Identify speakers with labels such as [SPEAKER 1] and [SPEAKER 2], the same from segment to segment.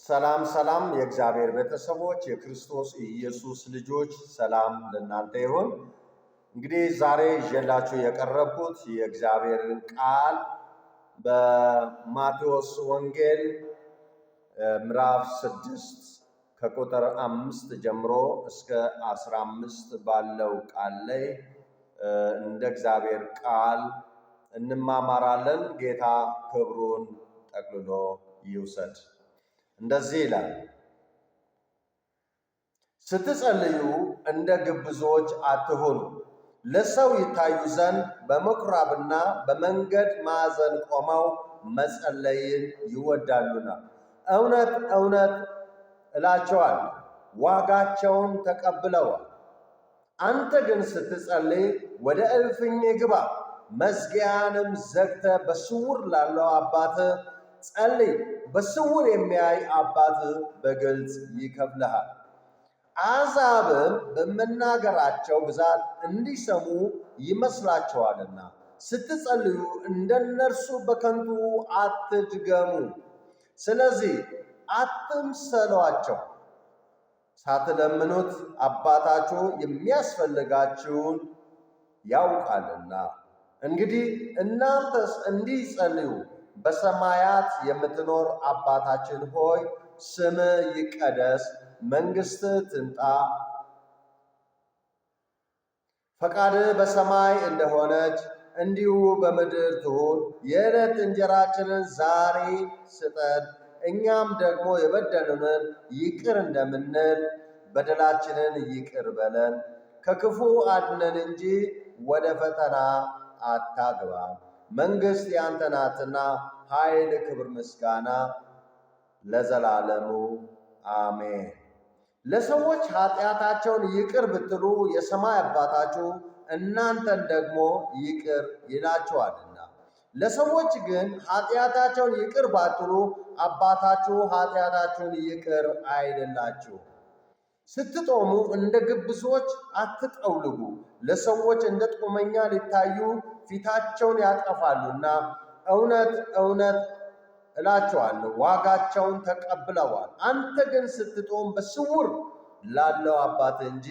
[SPEAKER 1] ሰላም ሰላም የእግዚአብሔር ቤተሰቦች የክርስቶስ ኢየሱስ ልጆች ሰላም ለእናንተ ይሁን። እንግዲህ ዛሬ ይዤላችሁ የቀረብኩት የእግዚአብሔርን ቃል በማቴዎስ ወንጌል ምዕራፍ 6 ከቁጥር 5 ጀምሮ እስከ 15 ባለው ቃል ላይ እንደ እግዚአብሔር ቃል እንማማራለን። ጌታ ክብሩን ጠቅልሎ ይውሰድ። እንደዚህ ይላል፣ ስትጸልዩ እንደ ግብዞች አትሁኑ፣ ለሰው ይታዩ ዘንድ በምኵራብና በመንገድ ማዕዘን ቆመው መጸለይን ይወዳሉና፣ እውነት እውነት እላቸዋለሁ ዋጋቸውን ተቀብለዋል። አንተ ግን ስትጸልይ ወደ እልፍኝ ግባ፣ መዝጊያንም ዘግተህ በስውር ላለው አባትህ ጸልይ። በስውር የሚያይ አባትህ በግልጽ ይከፍልሃል። አሕዛብም በመናገራቸው ብዛት እንዲሰሙ ይመስላቸዋልና ስትጸልዩ እንደነርሱ በከንቱ አትድገሙ። ስለዚህ አትምሰሏቸው፣ ሳትለምኑት አባታችሁ የሚያስፈልጋችሁን ያውቃልና። እንግዲህ እናንተስ እንዲህ ጸልዩ፣ በሰማያት የምትኖር አባታችን ሆይ፣ ስምህ ይቀደስ፣ መንግሥትህ ትምጣ፣ ፈቃድህ በሰማይ እንደሆነች እንዲሁ በምድር ትሁን። የዕለት እንጀራችንን ዛሬ ስጠን፣ እኛም ደግሞ የበደሉንን ይቅር እንደምንል በደላችንን ይቅር በለን፣ ከክፉ አድነን እንጂ ወደ ፈተና አታግባን፣ መንግሥት ያንተ ናትና ኃይል፣ ክብር፣ ምስጋና ለዘላለሙ አሜን። ለሰዎች ኃጢአታቸውን ይቅር ብትሉ የሰማይ አባታችሁ እናንተን ደግሞ ይቅር ይላችኋልና። ለሰዎች ግን ኃጢአታቸውን ይቅር ባትሉ አባታችሁ ኃጢአታችሁን ይቅር አይልላችሁ። ስትጦሙ እንደ ግብዞች አትጠውልጉ፣ ለሰዎች እንደ ጦመኛ ሊታዩ ፊታቸውን ያጠፋሉና፣ እውነት እውነት እላቸዋለሁ ዋጋቸውን ተቀብለዋል። አንተ ግን ስትጦም በስውር ላለው አባትህ እንጂ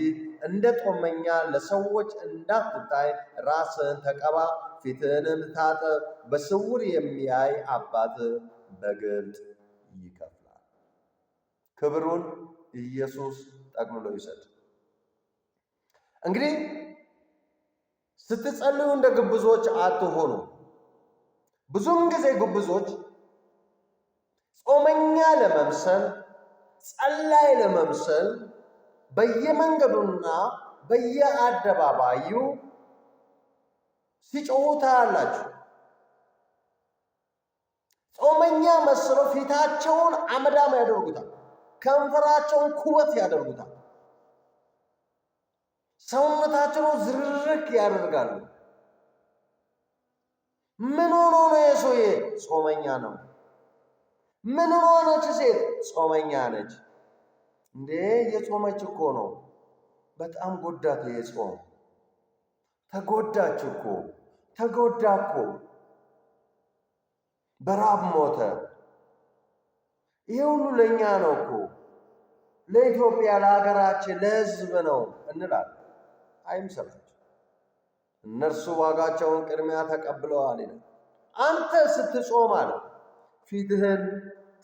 [SPEAKER 1] እንደ ጦመኛ ለሰዎች እንዳትታይ ራስህን ተቀባ፣ ፊትህንም ታጠብ። በስውር የሚያይ አባትህ በግልጥ ይከፍላል። ክብሩን ኢየሱስ ጠቅልሎ ይሰጥ። እንግዲህ ስትጸልዩ እንደ ግብዞች አትሆኑ። ብዙም ጊዜ ግብዞች ጾመኛ ለመምሰል፣ ጸላይ ለመምሰል በየመንገዱና በየአደባባዩ ሲጮሁ ታያላችሁ። ጾመኛ መስለው ፊታቸውን አመዳም ያደርጉታል፣ ከንፈራቸውን ኩበት ያደርጉታል፣ ሰውነታቸውን ዝርርክ ያደርጋሉ። ምን ሆኖ ነው የሰውዬ? ጾመኛ ነው። ምን ሆነች ሴት? ጾመኛ ነች። እንዴ የጾመች እኮ ነው። በጣም ጎዳት። የጾም ተጎዳች እኮ፣ ተጎዳ እኮ፣ በራብ ሞተ። ይሄ ሁሉ ለእኛ ነው እኮ፣ ለኢትዮጵያ፣ ለሀገራችን፣ ለሕዝብ ነው እንላለን። አይምሰላችሁ። እነርሱ ዋጋቸውን ቅድሚያ ተቀብለዋል ይላል። አንተ ስትጾም አለ ፊትህን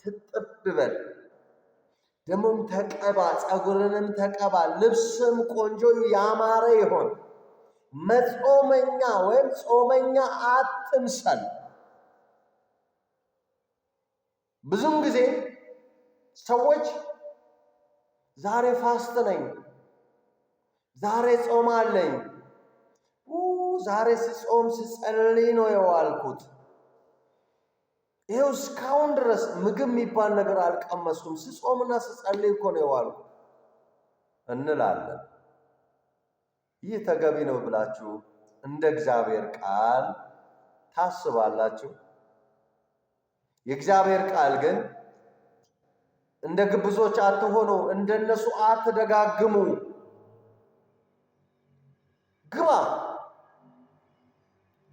[SPEAKER 1] ትጥብ በል፣ ደሞም ተቀባ፣ ጸጉርንም ተቀባ፣ ልብስም ቆንጆ ያማረ ይሆን። መጾመኛ ወይም ጾመኛ አትምሰል። ብዙም ጊዜ ሰዎች ዛሬ ፋስት ነኝ፣ ዛሬ ጾም አለኝ፣ ዛሬ ስጾም ስጸልይ ነው የዋልኩት፣ ይሄው እስካሁን ድረስ ምግብ የሚባል ነገር አልቀመስኩም፣ ስጾምና ስጸልይ እኮ ነው የዋልኩት እንላለን። ይህ ተገቢ ነው ብላችሁ እንደ እግዚአብሔር ቃል ታስባላችሁ? የእግዚአብሔር ቃል ግን እንደ ግብዞች አትሆኑ፣ እንደነሱ አትደጋግሙ። ግባ፣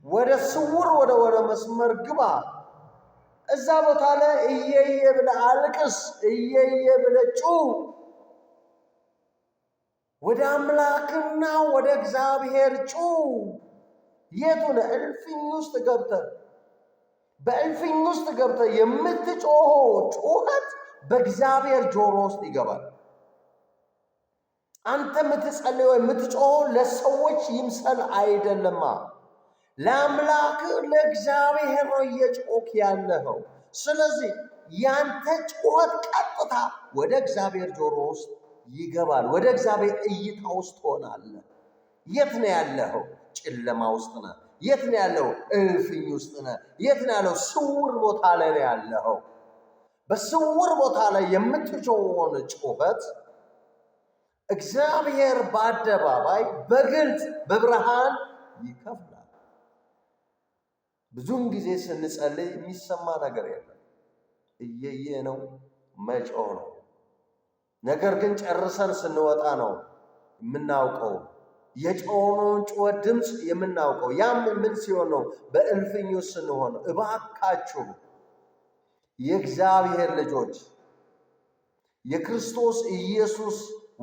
[SPEAKER 1] ወደ ስውር ወደ መስመር ግባ። እዛ ቦታ ላይ እየየ ብለህ አልቅስ፣ እየየ ብለህ ጩህ። ወደ አምላክና ወደ እግዚአብሔር ጩህ። የቱን እልፍኝ ውስጥ ገብተህ በእልፍኝ ውስጥ ገብተህ የምትጮኸው ጩኸት በእግዚአብሔር ጆሮ ውስጥ ይገባል። አንተ የምትጸልየው የምትጮኸው ለሰዎች ይምሰል አይደለማ፣ ለአምላክ ለእግዚአብሔር ነው እየጮክ ያለኸው። ስለዚህ ያንተ ጩኸት ቀጥታ ወደ እግዚአብሔር ጆሮ ውስጥ ይገባል። ወደ እግዚአብሔር እይታ ውስጥ ትሆናለህ። የት ነው ያለኸው? ጨለማ ውስጥ ነህ። የት ነው ያለው? እልፍኝ ውስጥ ነህ። የት ነው ያለው? ስውር ቦታ ላይ ነው ያለኸው። በስውር ቦታ ላይ የምትጮኸውን ጩኸት እግዚአብሔር በአደባባይ በግልጽ በብርሃን ይከፍላል። ብዙም ጊዜ ስንጸልይ የሚሰማ ነገር የለም። እየየ ነው፣ መጮህ ነው። ነገር ግን ጨርሰን ስንወጣ ነው የምናውቀው የጮኸውን ጩኸት ድምፅ የምናውቀው። ያም ምን ሲሆን ነው? በእልፍኙ ስንሆን። እባካችሁ የእግዚአብሔር ልጆች፣ የክርስቶስ ኢየሱስ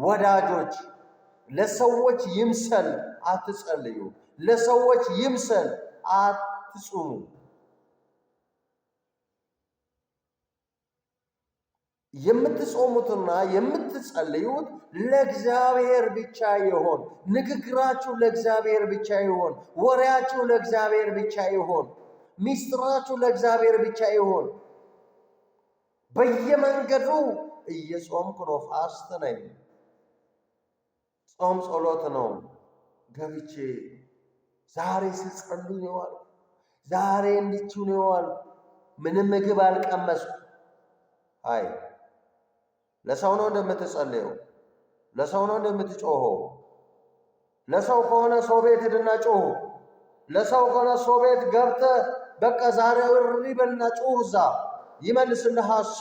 [SPEAKER 1] ወዳጆች፣ ለሰዎች ይምሰል አትጸልዩ፣ ለሰዎች ይምሰል አትጹሙ። የምትጾሙትና የምትጸልዩት ለእግዚአብሔር ብቻ ይሆን። ንግግራችሁ ለእግዚአብሔር ብቻ ይሆን። ወሬያችሁ ለእግዚአብሔር ብቻ ይሆን። ሚስጥራችሁ ለእግዚአብሔር ብቻ ይሆን። በየመንገዱ እየጾምኩ ነው፣ ፋስት ነኝ፣ ጾም ጸሎት ነው ገብቼ ዛሬ ስጸልይ ነው አልኩ፣ ዛሬ እንዲችሁ ነው አልኩ፣ ምንም ምግብ አልቀመስኩ። አይ ለሰው ነው እንደምትጸልየው? ለሰው ነው እንደምትጮኸው? ለሰው ከሆነ ሰው ቤት ሄድና ጮህ። ለሰው ከሆነ ሰው ቤት ገብተህ በቃ ዛሬ እሪ በልና ጮህ፣ እዛ ይመልስልህ እሱ።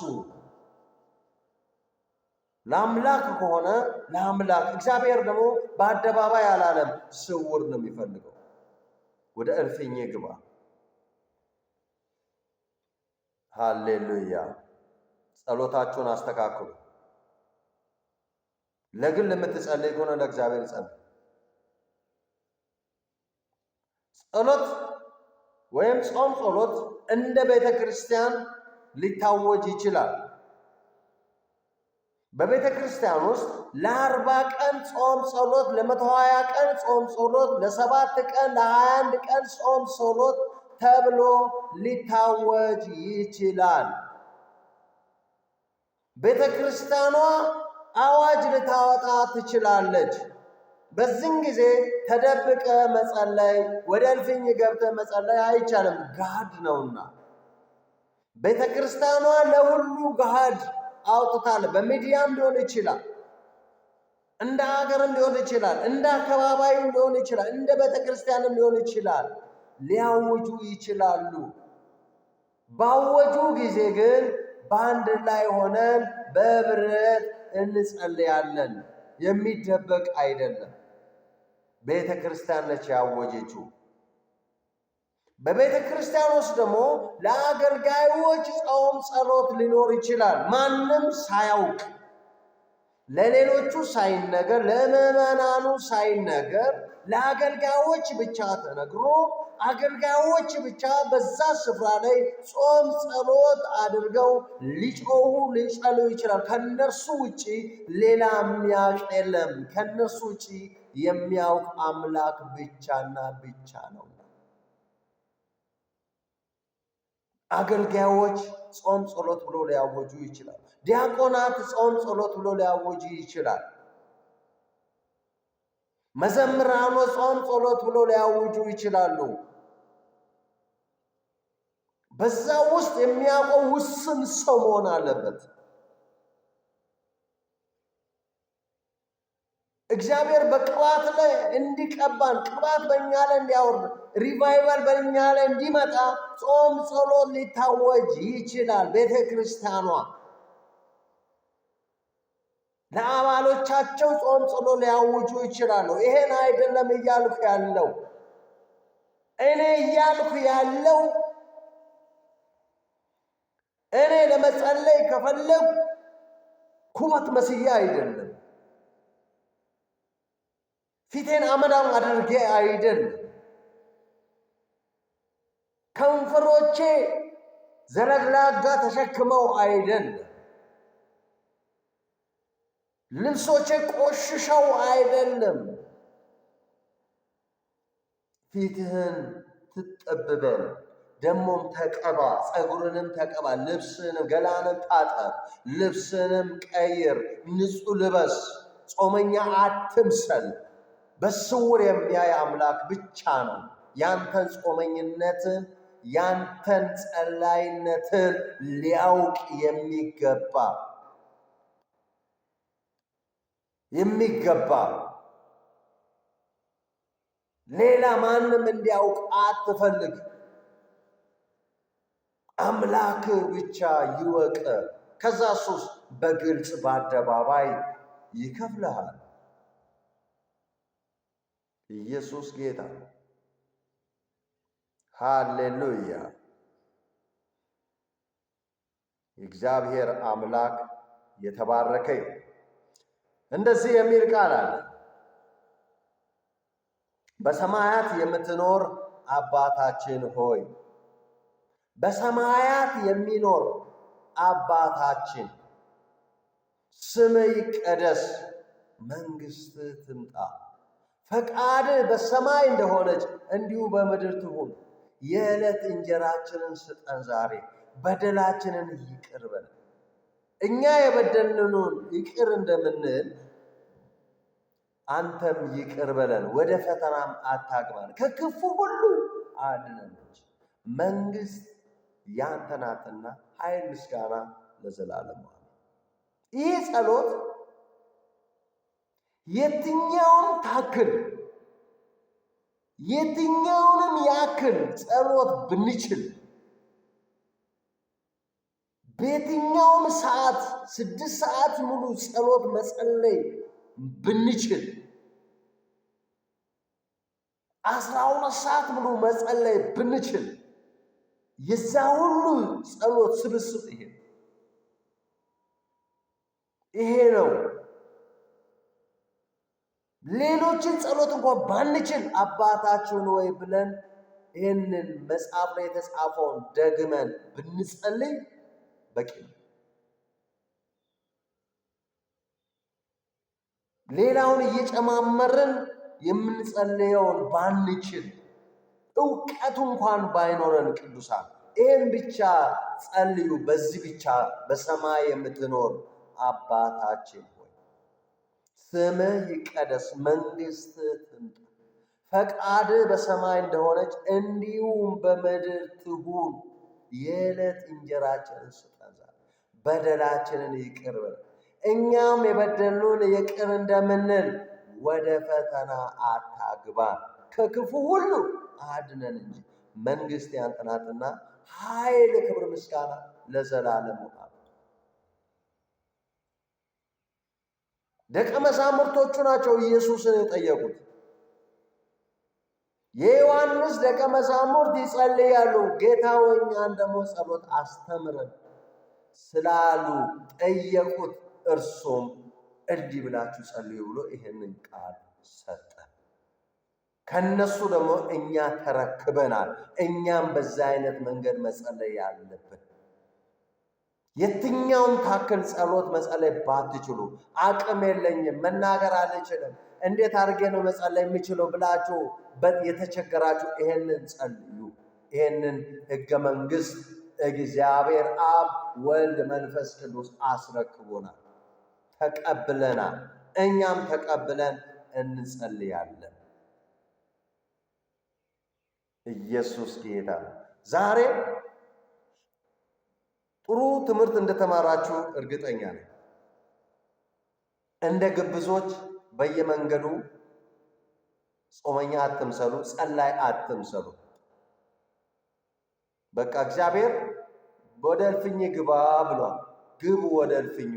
[SPEAKER 1] ለአምላክ ከሆነ ለአምላክ። እግዚአብሔር ደግሞ በአደባባይ አላለም፣ ስውር ነው የሚፈልገው። ወደ እልፍኝ ግባ። ሃሌሉያ። ጸሎታችሁን አስተካክሉ። ለግል የምትጸልይ ከሆነ ለእግዚአብሔር ጸልይ። ጸሎት ወይም ጾም ጸሎት እንደ ቤተ ክርስቲያን ሊታወጅ ይችላል። በቤተ ክርስቲያን ውስጥ ለ40 ቀን ጾም ጸሎት፣ ለ120 ቀን ጾም ጸሎት፣ ለ7 ቀን ለ21 ቀን ጾም ጸሎት ተብሎ ሊታወጅ ይችላል። ቤተ ክርስቲያኗ አዋጅ ልታወጣ ትችላለች። በዚህን ጊዜ ተደብቀ መጸለይ፣ ወደ እልፍኝ ገብተ መጸለይ አይቻልም፣ ጋድ ነውና። ቤተ ክርስቲያኗ ለሁሉ ጋድ አውጥታል። በሚዲያም ሊሆን ይችላል፣ እንደ ሀገርም ሊሆን ይችላል፣ እንደ አካባቢም ሊሆን ይችላል፣ እንደ ቤተ ክርስቲያንም ሊሆን ይችላል። ሊያውጁ ይችላሉ። ባወጁ ጊዜ ግን በአንድ ላይ ሆነን በብረት እንጸልያለን። የሚደበቅ አይደለም። ቤተ ክርስቲያን ነች ያወጀችው። በቤተ ክርስቲያን ውስጥ ደግሞ ለአገልጋዮች ጾም ጸሎት ሊኖር ይችላል። ማንም ሳያውቅ፣ ለሌሎቹ ሳይነገር፣ ለምዕመናኑ ሳይነገር ለአገልጋዮች ብቻ ተነግሮ አገልጋዮች ብቻ በዛ ስፍራ ላይ ጾም ጸሎት አድርገው ሊጮሁ ሊጸልዩ ይችላል። ከነርሱ ውጪ ሌላ የሚያውቅ የለም። ከነርሱ ውጪ የሚያውቅ አምላክ ብቻና ብቻ ነው። አገልጋዮች ጾም ጸሎት ብሎ ሊያወጁ ይችላል። ዲያቆናት ጾም ጸሎት ብሎ ሊያወጁ ይችላል። መዘምራኖች ጾም ጸሎት ብሎ ሊያውጁ ይችላሉ። በዛ ውስጥ የሚያውቀው ውስን ሰው መሆን አለበት። እግዚአብሔር በቅባት ላይ እንዲቀባን፣ ቅባት በእኛ ላይ እንዲያወርድ፣ ሪቫይቫል በእኛ ላይ እንዲመጣ ጾም ጸሎት ሊታወጅ ይችላል። ቤተ ክርስቲያኗ ለአባሎቻቸው ጾም ጸሎት ሊያውጁ ይችላሉ። ይሄን አይደለም እያልኩ ያለው። እኔ እያልኩ ያለው እኔ ለመጸለይ ከፈለኩ ኩበት መስያ አይደለም፣ ፊቴን አመዳም አድርጌ አይደለም፣ ከንፈሮቼ ዘለግላጋ ተሸክመው አይደለም፣ ልብሶቼ ቆሽሸው አይደለም። ፊትህን ትጠብበን፣ ደሞም ተቀባ፣ ጸጉርንም ተቀባ፣ ልብስንም ገላንም ታጠብ፣ ልብስንም ቀይር፣ ንጹሕ ልበስ፣ ጾመኛ አትምሰል። በስውር የሚያይ አምላክ ብቻ ነው ያንተን ጾመኝነትን ያንተን ጸላይነትን ሊያውቅ የሚገባ ሌላ ማንም እንዲያውቅ አትፈልግ። አምላክ ብቻ ይወቅ። ከዛ እሱስ በግልጽ በአደባባይ ይከፍልሃል። ኢየሱስ ጌታ። ሃሌሉያ። የእግዚአብሔር አምላክ የተባረከ ይሁን። እንደዚህ የሚል ቃል አለ። በሰማያት የምትኖር አባታችን ሆይ፣ በሰማያት የሚኖር አባታችን ስምህ ይቀደስ፣ መንግሥትህ ትምጣ፣ ፈቃድህ በሰማይ እንደሆነች እንዲሁ በምድር ትሁን። የዕለት እንጀራችንን ስጠን ዛሬ፣ በደላችንን ይቅር በለን እኛ የበደልነውን ይቅር እንደምንል አንተም ይቅር በለን፣ ወደ ፈተናም አታግባን፣ ከክፉ ሁሉ አድነን እንጂ መንግሥት ያንተ ናትና ኃይል፣ ምስጋና ለዘላለም። ይህ ጸሎት የትኛውንም ያክል ጸሎት ብንችል በየትኛውም ሰዓት 6 ሰዓት ሙሉ ጸሎት መጸለይ ብንችል 12 ሰዓት ሙሉ መጸለይ ብንችል የዛ ሁሉ ጸሎት ስብስብ ይሄ ነው። ሌሎችን ጸሎት እንኳን ባንችል አባታችን ወይ ብለን ይህንን መጽሐፍ ላይ የተጻፈውን ደግመን ብንጸልይ በቂ ነው። ሌላውን እየጨማመርን የምንጸልየውን ባንችል እውቀቱ እንኳን ባይኖረን ቅዱሳን ይህን ብቻ ጸልዩ። በዚህ ብቻ በሰማይ የምትኖር አባታችን ሆይ ስምህ ይቀደስ፣ መንግሥትህ ትምጣ፣ ፈቃድህ በሰማይ እንደሆነች እንዲሁም በምድር ትሁን። የዕለት እንጀራችንን ስጠን ዛሬ፣ በደላችንን ይቅር በለን እኛም የበደሉን ይቅር እንደምንል፣ ወደ ፈተና አታግባን፣ ከክፉ ሁሉ አድነን እንጂ መንግሥት ያንተ ናትና ኃይል፣ ክብር፣ ምስጋና ለዘላለም። ደቀ መዛሙርቶቹ ናቸው ኢየሱስን የጠየቁት። የዮሐንስ ደቀ መዛሙርት ይጸልያሉ፣ ጌታ ሆይ እኛን ደግሞ ጸሎት አስተምረን ስላሉ ጠየቁት። እርሱም እንዲህ ብላችሁ ጸልዩ ብሎ ይህንን ቃል ሰጠ። ከነሱ ደግሞ እኛ ተረክበናል። እኛም በዛ አይነት መንገድ መጸለይ ያለብን። የትኛውም ታክል ጸሎት መጸለይ ባትችሉ፣ አቅም የለኝም መናገር አልችልም እንዴት አድርጌ ነው መጸለይ የምችለው ብላችሁ የተቸገራችሁ ይሄንን ጸልዩ። ይሄንን ሕገ መንግሥት እግዚአብሔር አብ፣ ወልድ፣ መንፈስ ቅዱስ አስረክቦናል፣ ተቀብለናል። እኛም ተቀብለን እንጸልያለን። ኢየሱስ ጌታ። ዛሬ ጥሩ ትምህርት እንደተማራችሁ እርግጠኛ ነኝ። እንደ ግብዞች በየመንገዱ ጾመኛ አትምሰሉ፣ ጸላይ አትምሰሉ። በቃ እግዚአብሔር ወደ እልፍኝ ግባ ብሏል። ግቡ፣ ወደ እልፍኙ፣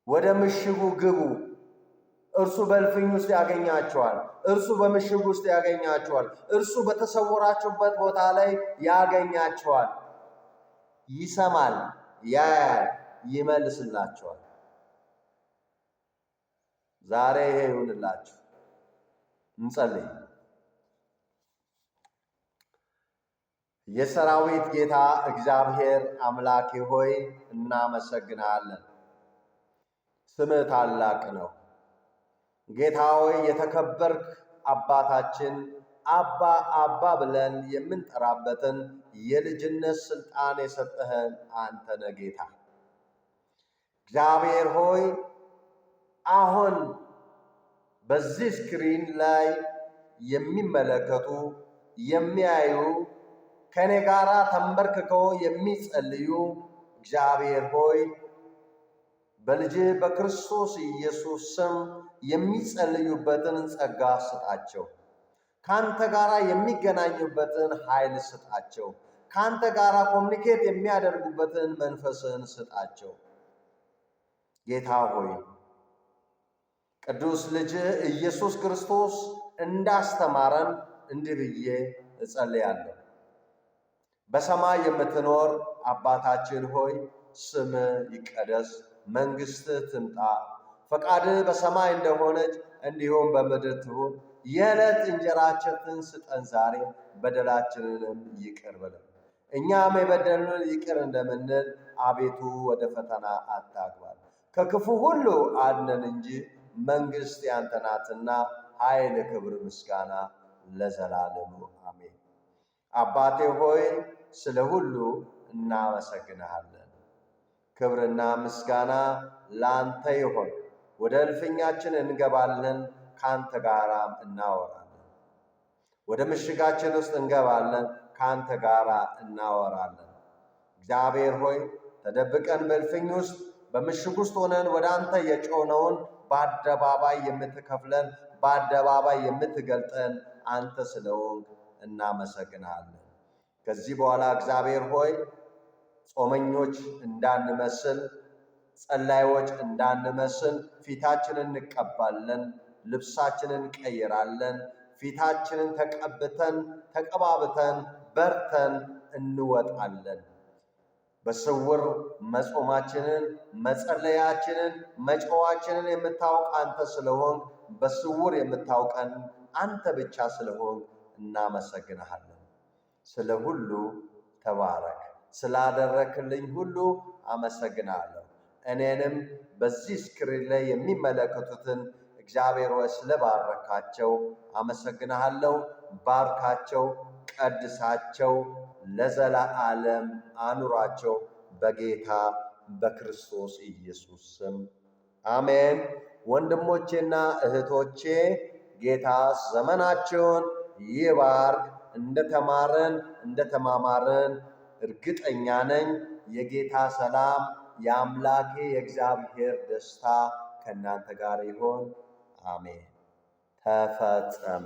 [SPEAKER 1] ወደ ምሽጉ ግቡ። እርሱ በእልፍኝ ውስጥ ያገኛቸዋል። እርሱ በምሽጉ ውስጥ ያገኛቸዋል። እርሱ በተሰወራችሁበት ቦታ ላይ ያገኛቸዋል። ይሰማል፣ ያያል፣ ይመልስላችኋል። ዛሬ ይሄ ይሁንላችሁ። እንጸልይ። የሰራዊት ጌታ እግዚአብሔር አምላኬ ሆይ እናመሰግናለን። ስምህ ታላቅ ነው። ጌታ ሆይ የተከበርክ አባታችን አባ አባ ብለን የምንጠራበትን የልጅነት ስልጣን የሰጠህን አንተ ነህ ጌታ። እግዚአብሔር ሆይ አሁን በዚህ ስክሪን ላይ የሚመለከቱ የሚያዩ ከኔ ጋራ ተንበርክከው የሚጸልዩ እግዚአብሔር ሆይ በልጅ በክርስቶስ ኢየሱስ ስም የሚጸልዩበትን ጸጋ ስጣቸው። ካንተ ጋራ የሚገናኙበትን ኃይል ስጣቸው። ካንተ ጋራ ኮሚኒኬት የሚያደርጉበትን መንፈስን ስጣቸው። ጌታ ሆይ ቅዱስ ልጅ ኢየሱስ ክርስቶስ እንዳስተማረን እንዲህ ብዬ እጸልያለሁ። በሰማይ የምትኖር አባታችን ሆይ ስም ይቀደስ፣ መንግሥትህ ትምጣ፣ ፈቃድህ በሰማይ እንደሆነች እንዲሁም በምድር ትሁን። የዕለት እንጀራችንን ስጠን ዛሬ፣ በደላችንንም ይቅር በለን እኛም የበደሉንን ይቅር እንደምንል፣ አቤቱ ወደ ፈተና አታግባን ከክፉ ሁሉ አድነን እንጂ መንግሥት ያንተ ናትና ኃይል፣ ክብር፣ ምስጋና ለዘላለሙ አሜን። አባቴ ሆይ ስለ ሁሉ እናመሰግንሃለን። ክብርና ምስጋና ላንተ ይሆን። ወደ እልፍኛችን እንገባለን፣ ካንተ ጋራም እናወራለን። ወደ ምሽጋችን ውስጥ እንገባለን፣ ካንተ ጋራ እናወራለን። እግዚአብሔር ሆይ ተደብቀን በእልፍኝ ውስጥ በምሽግ ውስጥ ሆነን ወደ አንተ የጮነውን በአደባባይ የምትከፍለን በአደባባይ የምትገልጠን አንተ ስለሆንክ እናመሰግናለን። ከዚህ በኋላ እግዚአብሔር ሆይ ጾመኞች እንዳንመስል፣ ጸላዮች እንዳንመስል ፊታችንን እንቀባለን፣ ልብሳችንን እንቀይራለን። ፊታችንን ተቀብተን ተቀባብተን በርተን እንወጣለን። በስውር መጾማችንን መጸለያችንን መጮዋችንን የምታውቅ አንተ ስለሆንክ በስውር የምታውቀን አንተ ብቻ ስለሆንክ እናመሰግንሃለን። ስለ ሁሉ ተባረክ። ስላደረክልኝ ሁሉ አመሰግናለሁ። እኔንም በዚህ ስክሪን ላይ የሚመለከቱትን እግዚአብሔር ሆይ ስለባረካቸው አመሰግንሃለሁ። ባርካቸው፣ ቀድሳቸው፣ ለዘላለም አኑራቸው። በጌታ በክርስቶስ ኢየሱስ ስም አሜን። ወንድሞቼና እህቶቼ ጌታ ዘመናቸውን ይባርክ። እንደተማረን እንደተማማረን እርግጠኛ ነኝ። የጌታ ሰላም የአምላኬ የእግዚአብሔር ደስታ ከእናንተ ጋር ይሆን። አሜን። ተፈጸመ።